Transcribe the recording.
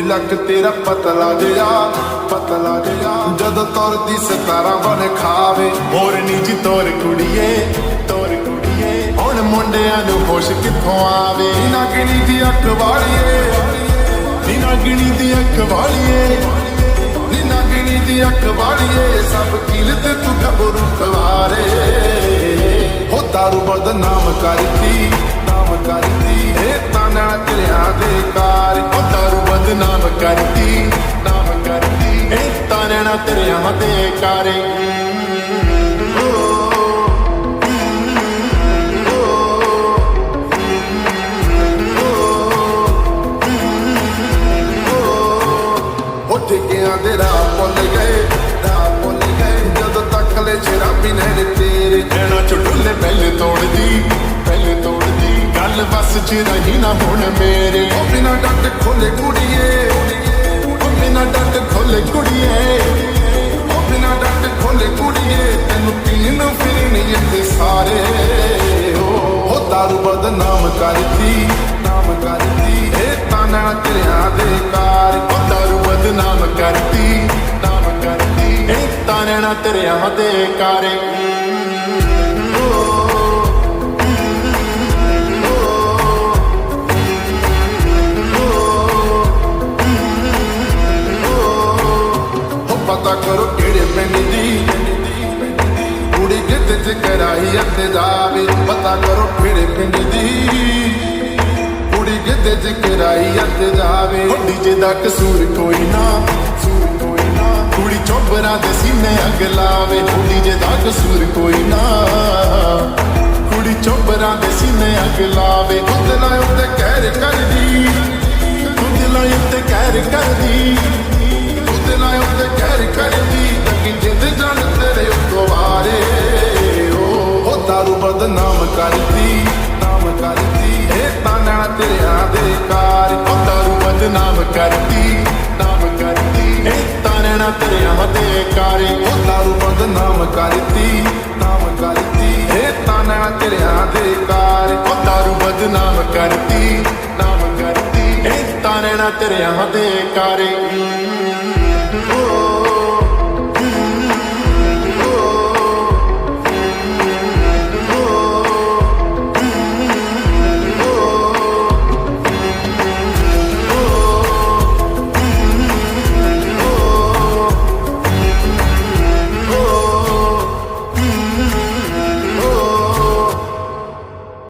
ਲੱਕ ਤੇਰਾ ਪਤਲਾ ਜਿਹਾ ਜਦੋਂ ਤੁਰਦੀ ਸਤਾਰਾਂ ਬਣ ਖਾਵੇ ਮੋਰਨੀ ਜੀ ਤੋਰ ਕੁੜੀਏ ਹੁਣ ਮੁੰਡਿਆਂ ਨੂੰ ਹੋਸ਼ ਕਿੱਥੋਂ ਆਵੇ ਨੀ ਨਾਗਣੀ ਦੀ ਅੱਖ ਵਾਲੀਏ ਨੀ ਨਾਗਣੀ ਦੀ ਅੱਖ ਵਾਲੀਏ ਨੀ ਨਾਗਣੀ ਦੀ ਅੱਖ ਵਾਲੀਏ ਸਭ ਕੀਲ ਤੇ ਤੂੰ ਗੱਭਰੂ ਖਵਾਰੇ ਹੋ ਦਾਰੂ ਬਦਨਾਮ ਕਰਦੀ ਇਹ ਤਾਨਾ ਤੇਰਿਆਂ ਦੇ ਕਾਰ ਹੋ ਦਾਰੂ ਬਦਨਾਮ ਕਰਦੀ ਇਹ ਤਾਨਾ ਤੇਰਿਆਂ ਦੇ ਕਾਰੇ ਠੇਕਿਆਂ ਦੇ ਰਾਹ ਭੁੱਲ ਗਏ ਜਦੋਂ ਤੱਕ ਲੈ ਸ਼ਰਾਬੀ ਨੇ ਤੇਰੇ ਨੈਣਾ ਚੁੱਲੇ ਪਹਿਲੇ ਤੋੜਦੀ ਗੱਲ ਬਸ ਚ ਰਹੀ ਨਾ ਹੁਣ ਮੇਰੇ ਉਹ ਬਿਨਾ ਡੱਟ ਖੋਲੇ ਕੁੜੀਏ ਉਹ ਬਿਨਾ ਡੱਟ ਖੋਲੇ ਕੁੜੀਏ ਉਹ ਬਿਨਾ ਡੱਟ ਖੋਲੇ ਕੁੜੀਏ ਤੈਨੂੰ ਪੀਣ ਨੂੰ ਫਿਰ ਨਹੀਂ ਇੱਥੇ ਸਾਰੇ ਉਹ ਦਾਰੂ ਬਦਨਾਮ ਕਰਦੀ ਇਹ ਤਾਨਾ ਤੇਰਿਆਂ ਦੇ ਕਾਰ ਉਹ ਦਾਰੂ ਬਦਨਾਮ ਕਰਦੀ ਇਹ ਤਾਨਾ ਤੇਰਿਆਂ ਦੇ ਕਾਰੇ ਪਤਾ ਕਰੋ ਕਿਹੜੇ ਪਿੰਡ ਦੀ ਕੁੜੀ ਜਿੱਤ ਚ ਕਰਾਈ ਅੱਤੇ ਜਾਵੇ ਪਤਾ ਕਰੋ ਕਿਹੜੇ ਪਿੰਡ ਦੀ ਕੁੜੀ ਜਿੱਤ ਚ ਕਰਾਈ ਅੱਤੇ ਜਾਵੇ ਡੀਜੇ ਦਾ ਕਸੂਰ ਕੋਈ ਨਾ ਕੁੜੀ ਚੋਬਰਾਂ ਦੇ ਸੀਨੇ ਅੱਗ ਲਾਵੇ ਡੀਜੇ ਦਾ ਕਸੂਰ ਕੋਈ ਨਾ ਕੁੜੀ ਚੋਬਰਾਂ ਦੇ ਸੀਨੇ ਅੱਗ ਲਾਵੇ ਦਿਲਾਂ ਉੱਤੇ ਕਹਿਰ ਕਰਦੀ ਦਿਲਾਂ ਉੱਤੇ ਕਹਿਰ ਕਰਦੀ ਦਿਲਾਂ ਉੱਤੇ ਕਹਿਰ ਕਰਦੀ ਲੱਗੀ ਜਿੰਦ ਜਾਨ ਤੇਰੇ ਉੱਤੋਂ ਵਾਰੇ ਉਹ ਦਾਰੂ ਬਦਨਾਮ ਕਰਦੀ ਇਹ ਤਾਨਾ ਤੇਰਿਆਂ ਦੇ ਕਾਰ ਉਹ ਦਾਰੂ ਬਦਨਾਮ ਕਰਦੀ ਇਹ ਤਾਨਾ ਤੇਰਿਆਂ ਦੇ ਕਾਰੇ ਉਹ ਦਾਰੂ ਬਦਨਾਮ ਕਰਦੀ ਇਹ ਤਾਨਾ ਤੇਰਿਆਂ ਦੇ ਕਾਰ ਉਹ ਦਾਰੂ ਬਦਨਾਮ ਕਰਦੀ ਇਹ ਤਾਨਾ ਤੇਰਿਆਂ ਦੇ ਕਾਰੇ